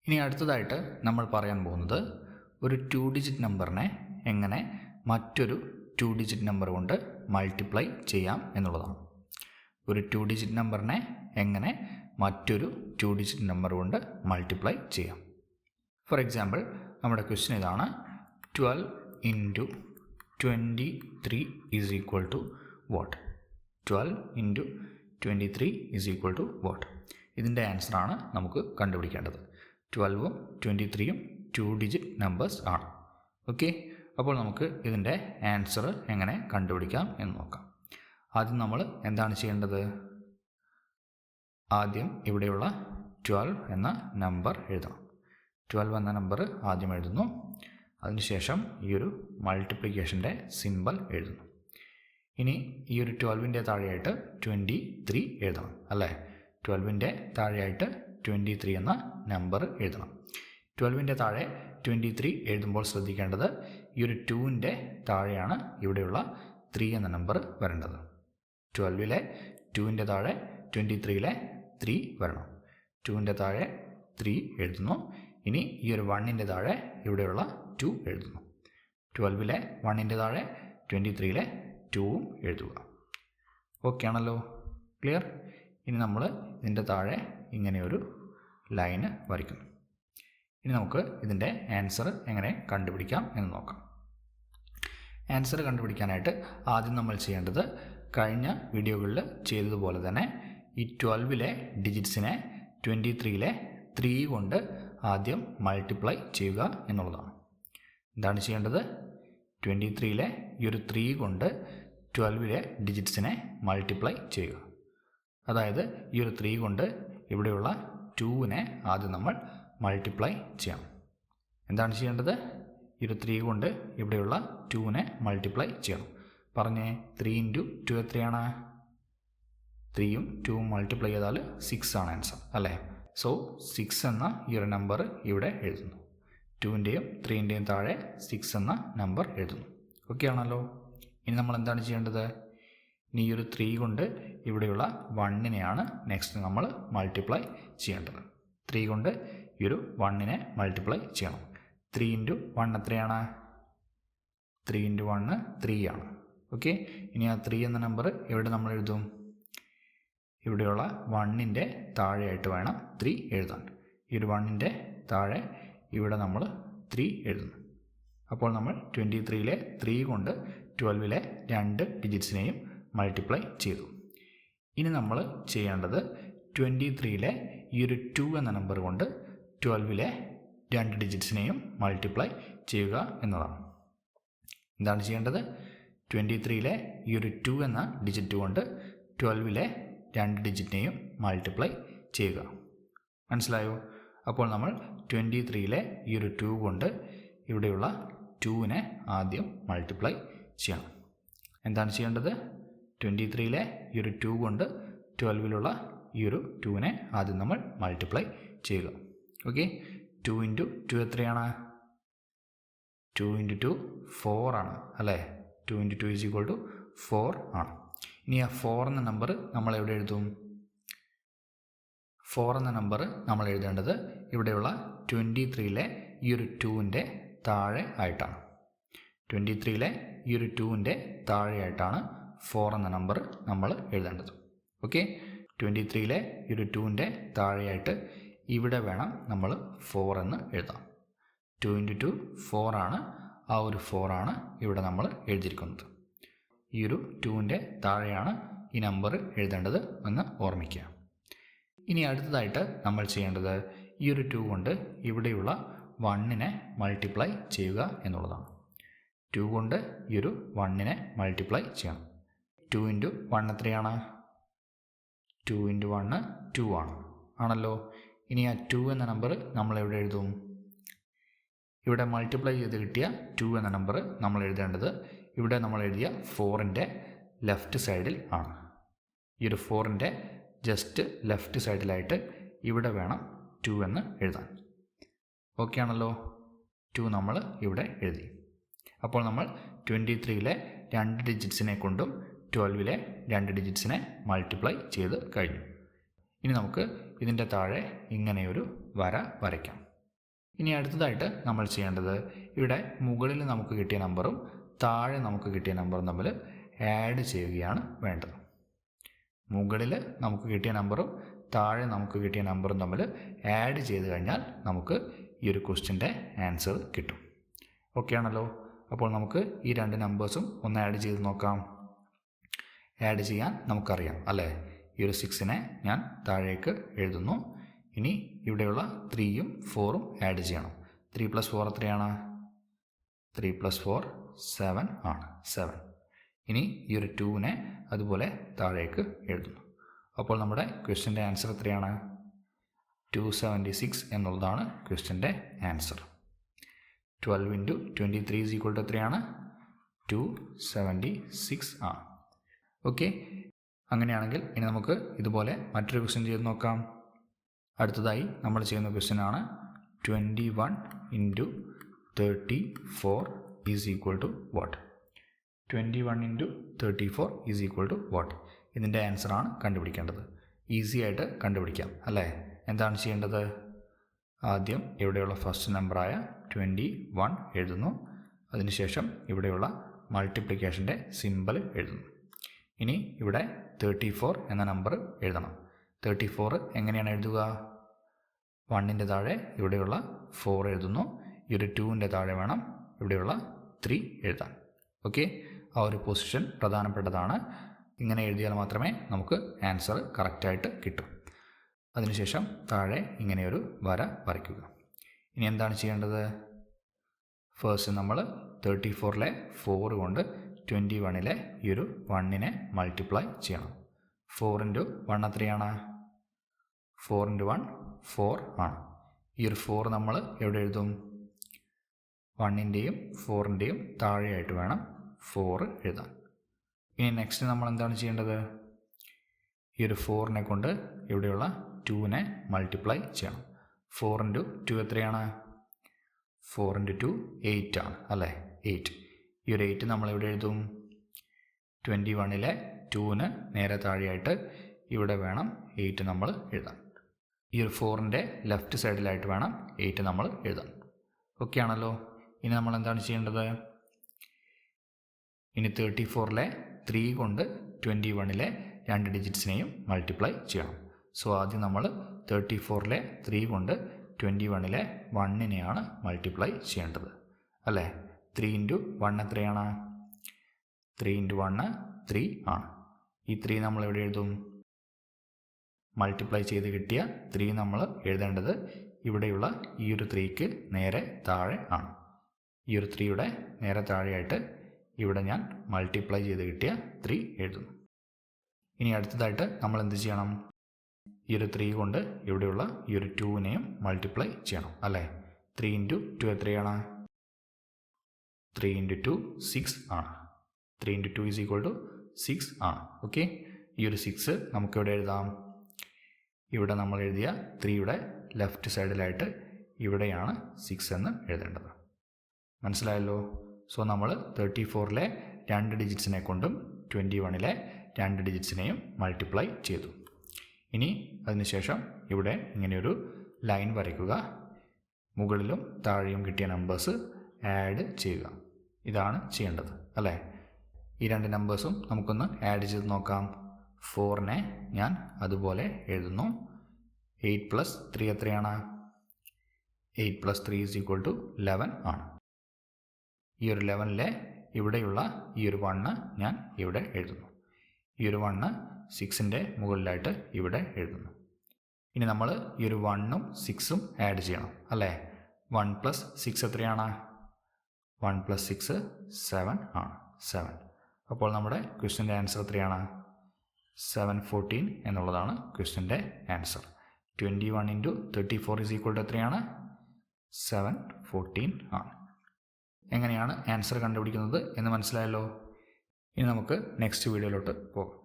ഇനി അടുത്തതായിട്ട് നമ്മൾ പറയാൻ പോകുന്നത് ഒരു 2 ഡിജിറ്റ് നമ്പറിനെ എങ്ങനെ മറ്റൊരു 2 ഡിജിറ്റ് നമ്പർ കൊണ്ട് മൾട്ടിപ്ലൈ ചെയ്യാം എന്നുള്ളതാണ്. ഒരു 2 ഡിജിറ്റ് നമ്പറിനെ എങ്ങനെ മറ്റൊരു 2 ഡിജിറ്റ് നമ്പർ കൊണ്ട് മൾട്ടിപ്ലൈ ചെയ്യാം. ഫോർ എക്സാമ്പിൾ നമ്മുടെ ക്വസ്റ്റ്യൻ ഇതാണ്. 12 into 23 is equal to what? 12 into 23 is equal to what? ഇതിൻ്റെ ആൻസറാണ് നമുക്ക് കണ്ടുപിടിക്കേണ്ടത്. 12ഉം 23യും 2 ഡിജിറ്റ് നമ്പേഴ്സ് ആണ്. ഓക്കെ, അപ്പോൾ നമുക്ക് ഇതിൻ്റെ ആൻസർ എങ്ങനെ കണ്ടുപിടിക്കാം എന്ന് നോക്കാം. ആദ്യം നമ്മൾ എന്താണ് ചെയ്യേണ്ടത്? ആദ്യം ഇവിടെയുള്ള 12 എന്ന നമ്പർ എഴുതണം. 12 എന്ന നമ്പർ ആദ്യം എഴുതുന്നു. അതിനുശേഷം ഈ ഒരു മൾട്ടിപ്ലിക്കേഷൻ്റെ സിമ്പൽ എഴുതുന്നു. ഇനി ഈ ഒരു 12ൻ്റെ താഴെയായിട്ട് 23 എഴുതണം അല്ലേ? 12ൻ്റെ താഴെയായിട്ട് 23 എന്ന നമ്പർ എഴുതണം. 12ൻ്റെ താഴെ 23 എഴുതുമ്പോൾ ശ്രദ്ധിക്കേണ്ടത് ഈ ഒരു 2ൻ്റെ താഴെയാണ് ഇവിടെയുള്ള 3 എന്ന നമ്പർ വരേണ്ടത്. 12ലെ 2ൻ്റെ താഴെ 23ലെ 3 വരണം. 2ൻ്റെ താഴെ 3 എഴുതുന്നു. ഇനി ഈ ഒരു 1ൻ്റെ താഴെ ഇവിടെയുള്ള 2 എഴുതുന്നു. 12ലെ 1ൻ്റെ താഴെ 23ലെ 2ഉം എഴുതുക. ഓക്കെ ആണല്ലോ? ക്ലിയർ? ഇനി നമ്മൾ ഇതിൻ്റെ താഴെ ഇങ്ങനെയൊരു ലൈന് വരയ്ക്കുന്നു. ഇനി നമുക്ക് ഇതിൻ്റെ ആൻസർ എങ്ങനെ കണ്ടുപിടിക്കാം എന്ന് നോക്കാം. ആൻസർ കണ്ടുപിടിക്കാനായിട്ട് ആദ്യം നമ്മൾ ചെയ്യേണ്ടത് കഴിഞ്ഞ വീഡിയോകളിൽ ചെയ്തതുപോലെ തന്നെ ഈ 12ലെ ഡിജിറ്റ്സിനെ 23ലെ 3 കൊണ്ട് ആദ്യം മൾട്ടിപ്ലൈ ചെയ്യുക എന്നുള്ളതാണ്. എന്താണ് ചെയ്യേണ്ടത്? 23ലെ ഈ ഒരു 3 കൊണ്ട് 12ലെ ഡിജിറ്റ്സിനെ മൾട്ടിപ്ലൈ ചെയ്യുക. അതായത് ഈ ഒരു 3 കൊണ്ട് ഇവിടെയുള്ള 2നെ ആദ്യം നമ്മൾ മൾട്ടിപ്ലൈ ചെയ്യണം. എന്താണ് ചെയ്യേണ്ടത്? ഈ ഒരു 3 കൊണ്ട് ഇവിടെയുള്ള 2നെ മൾട്ടിപ്ലൈ ചെയ്യണം. പറഞ്ഞേ, 3 into 2 എത്രയാണ്? 3യും 2ഉം മൾട്ടിപ്ലൈ ചെയ്താൽ 6 ആണ് ആൻസർ അല്ലേ? സോ 6 എന്ന ഈ ഒരു നമ്പർ ഇവിടെ എഴുതുന്നു. 2ൻ്റെയും 3ൻ്റെയും താഴെ 6 എന്ന നമ്പർ എഴുതുന്നു. ഓക്കെ ആണല്ലോ? ഇനി നമ്മൾ എന്താണ് ചെയ്യേണ്ടത്? ഇനി ഈ ഒരു 3 കൊണ്ട് ഇവിടെയുള്ള 1നെയാണ് നെക്സ്റ്റ് നമ്മൾ മൾട്ടിപ്ലൈ ചെയ്യേണ്ടത്. 3 കൊണ്ട് ഈ ഒരു 1നെ മൾട്ടിപ്ലൈ ചെയ്യണം. 3 into 1 എത്രയാണ്? 3 into 1 3 ആണ്. ഓക്കെ, ഇനി ആ 3 എന്ന നമ്പർ എവിടെ നമ്മൾ എഴുതും? ഇവിടെയുള്ള 1ൻ്റെ താഴെയായിട്ട് വേണം 3 എഴുതാൻ. ഈ ഒരു 1ൻ്റെ താഴെ ഇവിടെ നമ്മൾ 3 എഴുതുന്നു. അപ്പോൾ നമ്മൾ 23ലെ 3 കൊണ്ട് 12ലെ 2 ഡിജിറ്റ്സിനെയും മൾട്ടിപ്ലൈ ചെയ്തു. ഇനി നമ്മൾ ചെയ്യേണ്ടത് 23ലെ ഈ ഒരു 2 എന്ന നമ്പർ കൊണ്ട് 12ലെ 2 ഡിജിറ്റ്സിനെയും മൾട്ടിപ്ലൈ ചെയ്യുക എന്നതാണ്. എന്താണ് ചെയ്യേണ്ടത്? 23ലെ ഈ ഒരു 2 എന്ന ഡിജിറ്റ് കൊണ്ട് 12ലെ 2 ഡിജിറ്റിനെയും മൾട്ടിപ്ലൈ ചെയ്യുക. മനസ്സിലായോ? അപ്പോൾ നമ്മൾ 23ലെ ഈ ഒരു 2 കൊണ്ട് ഇവിടെയുള്ള 2നെ ആദ്യം മൾട്ടിപ്ലൈ ചെയ്യണം. എന്താണ് ചെയ്യേണ്ടത്? 23ലെ ഈ ഒരു 2 കൊണ്ട് 12ലുള്ള ഈ ഒരു 2നെ ആദ്യം നമ്മൾ മൾട്ടിപ്ലൈ ചെയ്യുക. ഓക്കെ, 2 into 2 എത്രയാണ്? 2 into 2 4 ആണ് അല്ലേ? 2 into 2 is equal to 4 ആണ്. ഇനി ആ 4 എന്ന നമ്പർ നമ്മൾ എവിടെ എഴുതും? 4 എന്ന നമ്പർ നമ്മൾ എഴുതേണ്ടത് ഇവിടെയുള്ള 23ലെ ഈ ഒരു 2ൻ്റെ താഴെ ആയിട്ടാണ്. 23ലെ ഈ ഒരു 2ൻ്റെ താഴെയായിട്ടാണ് 4 എന്ന നമ്പർ നമ്മൾ എഴുതേണ്ടത്. ഓക്കെ, 23ലെ ഈ ഒരു 2ൻ്റെ താഴെയായിട്ട് ഇവിടെ വേണം നമ്മൾ 4 എന്ന് എഴുതാം. 2 into 2 4 ആണ്. ആ ഒരു 4 ആണ് ഇവിടെ നമ്മൾ എഴുതിയിരിക്കുന്നത്. ഈ ഒരു 2ൻ്റെ താഴെയാണ് ഈ നമ്പർ എഴുതേണ്ടത് എന്ന് ഓർമ്മിക്കുക. ഇനി അടുത്തതായിട്ട് നമ്മൾ ചെയ്യേണ്ടത് ഈ ഒരു 2 കൊണ്ട് ഇവിടെയുള്ള 1നെ മൾട്ടിപ്ലൈ ചെയ്യുക എന്നുള്ളതാണ്. 2 കൊണ്ട് ഈ ഒരു 1നെ മൾട്ടിപ്ലൈ ചെയ്യണം. 2 into 1 എത്രയാണ്? 2 into 1 2 ആണ്. ആണല്ലോ? ഇനി ആ 2 എന്ന നമ്പർ നമ്മൾ എവിടെ എഴുതും? ഇവിടെ മൾട്ടിപ്ലൈ ചെയ്ത് കിട്ടിയ 2 എന്ന നമ്പർ നമ്മൾ എഴുതേണ്ടത് ഇവിടെ നമ്മൾ എഴുതിയ 4ൻ്റെ ലെഫ്റ്റ് സൈഡിൽ ആണ്. ഈ ഒരു 4ൻ്റെ ജസ്റ്റ് ലെഫ്റ്റ് സൈഡിലായിട്ട് ഇവിടെ വേണം 2 എന്ന് എഴുതാൻ. ഓക്കെ ആണല്ലോ? 2 നമ്മൾ ഇവിടെ എഴുതി. അപ്പോൾ നമ്മൾ 23ലെ 2 ഡിജിറ്റ്സിനെ കൊണ്ടും 12ലെ 2 ഡിജിറ്റ്സിനെ മൾട്ടിപ്ലൈ ചെയ്ത് കഴിഞ്ഞു. ഇനി നമുക്ക് ഇതിൻ്റെ താഴെ ഇങ്ങനെയൊരു വര വരയ്ക്കാം. ഇനി അടുത്തതായിട്ട് നമ്മൾ ചെയ്യേണ്ടത് ഇവിടെ മുകളിൽ നമുക്ക് കിട്ടിയ നമ്പറും താഴെ നമുക്ക് കിട്ടിയ നമ്പറും തമ്മിൽ ആഡ് ചെയ്യുകയാണ് വേണ്ടത്. മുകളിൽ നമുക്ക് കിട്ടിയ നമ്പറും താഴെ നമുക്ക് കിട്ടിയ നമ്പറും തമ്മിൽ ആഡ് ചെയ്ത് കഴിഞ്ഞാൽ നമുക്ക് ഈ ഒരു ക്വസ്റ്റ്യൻ്റെ ആൻസർ കിട്ടും. ഓക്കെ ആണല്ലോ. അപ്പോൾ നമുക്ക് ഈ രണ്ട് നമ്പേഴ്സും ഒന്ന് ആഡ് ചെയ്ത് നോക്കാം. ആഡ് ചെയ്യാൻ നമുക്കറിയാം അല്ലേ. ഈ ഒരു 6നെ ഞാൻ താഴേക്ക് എഴുതുന്നു. ഇനി ഇവിടെയുള്ള 3യും 4ഉം ആഡ് ചെയ്യണം. 3 + 4 എത്രയാണ്? 3 + 4 7 ആണ്. 7. ഇനി ഈ ഒരു 2നെ അതുപോലെ താഴേക്ക് എഴുതുന്നു. അപ്പോൾ നമ്മുടെ ക്വസ്റ്റ്യൻ്റെ ആൻസർ എത്രയാണ്? 276 എന്നുള്ളതാണ് ക്വസ്റ്റ്യൻ്റെ ആൻസർ. 12 × 23 എത്രയാണ്? 276 ആണ്. ഓക്കെ. അങ്ങനെയാണെങ്കിൽ ഇനി നമുക്ക് ഇതുപോലെ മറ്റൊരു ക്വസ്റ്റ്യൻ ചെയ്ത് നോക്കാം. അടുത്തതായി നമ്മൾ ചെയ്യുന്ന ക്വസ്റ്റ്യൻ ആണ് 21 × 34 = what? 21 × 34 = what? ഇതിൻ്റെ ആൻസറാണ് കണ്ടുപിടിക്കേണ്ടത്. ഈസി ആയിട്ട് കണ്ടുപിടിക്കാം അല്ലേ. എന്താണ് ചെയ്യേണ്ടത്? ആദ്യം ഇവിടെയുള്ള ഫസ്റ്റ് നമ്പറായ 21 എഴുതുന്നു. അതിനുശേഷം ഇവിടെയുള്ള മൾട്ടിപ്ലിക്കേഷൻ്റെ സിമ്പിൾ എഴുതുന്നു. ഇനി ഇവിടെ 34 എന്ന നമ്പർ എഴുതണം. 34 എങ്ങനെയാണ് എഴുതുക? 1ൻ്റെ താഴെ ഇവിടെയുള്ള 4 എഴുതുന്നു. ഈ ഒരു 2ൻ്റെ താഴെ വേണം ഇവിടെയുള്ള 3 എഴുതാൻ. ഓക്കെ. ആ ഒരു പൊസിഷൻ പ്രധാനപ്പെട്ടതാണ്. ഇങ്ങനെ എഴുതിയാൽ മാത്രമേ നമുക്ക് ആൻസർ കറക്റ്റായിട്ട് കിട്ടും. അതിനുശേഷം താഴെ ഇങ്ങനെയൊരു വര വരയ്ക്കുക. ഇനി എന്താണ് ചെയ്യേണ്ടത്? ഫസ്റ്റ് നമ്മൾ 34ലെ 4 കൊണ്ട് 21ലെ ഈ ഒരു 1നെ മൾട്ടിപ്ലൈ ചെയ്യണം. 4 × 1 എത്രയാണ്? 4 × 1 4 ആണ്. ഈ ഒരു 4 നമ്മൾ എവിടെ എഴുതും? 1ൻ്റെയും 4ൻ്റെയും താഴെയായിട്ട് വേണം 4 എഴുതാൻ. ഇനി നെക്സ്റ്റ് നമ്മൾ എന്താണ് ചെയ്യേണ്ടത്? ഈ ഒരു 4നെ കൊണ്ട് ഇവിടെയുള്ള 2നെ മൾട്ടിപ്ലൈ ചെയ്യണം. 4 × 2 എത്രയാണ്? 4 × 2 8 ആണ് അല്ലേ. 8. ഈ ഒരു 8 നമ്മൾ എവിടെ എഴുതും? 21ലെ 2ന് നേരെ താഴെയായിട്ട് ഇവിടെ വേണം 8 നമ്മൾ എഴുതാൻ. ഈ ഒരു 4ൻ്റെ ലെഫ്റ്റ് സൈഡിലായിട്ട് വേണം 8 നമ്മൾ എഴുതാൻ. ഓക്കെ ആണല്ലോ. ഇനി നമ്മൾ എന്താണ് ചെയ്യേണ്ടത്? ഇനി 34ലെ 3 കൊണ്ട് 21ലെ 2 ഡിജിറ്റ്സിനെയും മൾട്ടിപ്ലൈ ചെയ്യണം. സോ ആദ്യം നമ്മൾ 34ലെ 3 കൊണ്ട് 21ലെ 1നെയാണ് മൾട്ടിപ്ലൈ ചെയ്യേണ്ടത് അല്ലേ. 3 × 1 എത്രയാണ്? 3 × 1 3 ആണ്. ഈ 3 നമ്മൾ എവിടെ എഴുതും? മൾട്ടിപ്ലൈ ചെയ്ത് കിട്ടിയ 3 നമ്മൾ എഴുതേണ്ടത് ഇവിടെയുള്ള ഈ ഒരു 3ക്ക് നേരെ താഴെ ആണ്. ഈ ഒരു 3യുടെ നേരെ താഴെയായിട്ട് ഇവിടെ ഞാൻ മൾട്ടിപ്ലൈ ചെയ്ത് കിട്ടിയ 3 എഴുതുന്നു. ഇനി അടുത്തതായിട്ട് നമ്മൾ എന്ത് ചെയ്യണം? ഈ ഒരു 3 കൊണ്ട് ഇവിടെയുള്ള ഈ ഒരു 2നെയും മൾട്ടിപ്ലൈ ചെയ്യണം അല്ലേ. 3 × 2 എത്രയാണ്? 3 × 2 6 ആണ്. 3 × 2 = 6 ആണ്. ഓക്കെ. ഈ ഒരു 6 നമുക്കിവിടെ എഴുതാം. ഇവിടെ നമ്മൾ എഴുതിയ 3യുടെ ലെഫ്റ്റ് സൈഡിലായിട്ട് ഇവിടെയാണ് 6 എന്ന് എഴുതേണ്ടത്. മനസ്സിലായല്ലോ. സോ നമ്മൾ 34ലെ 2 ഡിജിറ്റ്സിനെ കൊണ്ടും 21ലെ 2 ഡിജിറ്റ്സിനെയും മൾട്ടിപ്ലൈ ചെയ്തു. ഇനി അതിനുശേഷം ഇവിടെ ഇങ്ങനെയൊരു ലൈൻ വരയ്ക്കുക. മുകളിലും താഴെയും കിട്ടിയ നമ്പേഴ്സ് ആഡ് ചെയ്യുക. ഇതാണ് ചെയ്യേണ്ടത് അല്ലേ. ഈ രണ്ട് നമ്പേഴ്സും നമുക്കൊന്ന് ആഡ് ചെയ്ത് നോക്കാം. 4നെ ഞാൻ അതുപോലെ എഴുതുന്നു. 8 + 3 എത്രയാണ്? 8 + 3 = 11 ആണ്. ഈ ഒരു 11ലെ ഇവിടെയുള്ള ഈ ഒരു 1 ഞാൻ ഇവിടെ എഴുതുന്നു. ഈ ഒരു 1 6ൻ്റെ മുകളിലായിട്ട് ഇവിടെ എഴുതുന്നു. ഇനി നമ്മൾ ഈ ഒരു 1ഉം 6ഉം ആഡ് ചെയ്യണം അല്ലേ. 1 + 6 എത്രയാണ്? 1 + 6 7 ആണ്. 7. അപ്പോൾ നമ്മുടെ ക്വസ്റ്റ്യൻ്റെ ആൻസർ എത്രയാണ്? 714 എന്നുള്ളതാണ് ക്വസ്റ്റ്യൻ്റെ ആൻസർ. 21 × 34 എത്രയാണ്? 714 ആണ്. എങ്ങനെയാണ് ആൻസർ കണ്ടുപിടിക്കുന്നത് എന്ന് മനസ്സിലായല്ലോ. ഇനി നമുക്ക് നെക്സ്റ്റ് വീഡിയോയിലോട്ട് പോകാം.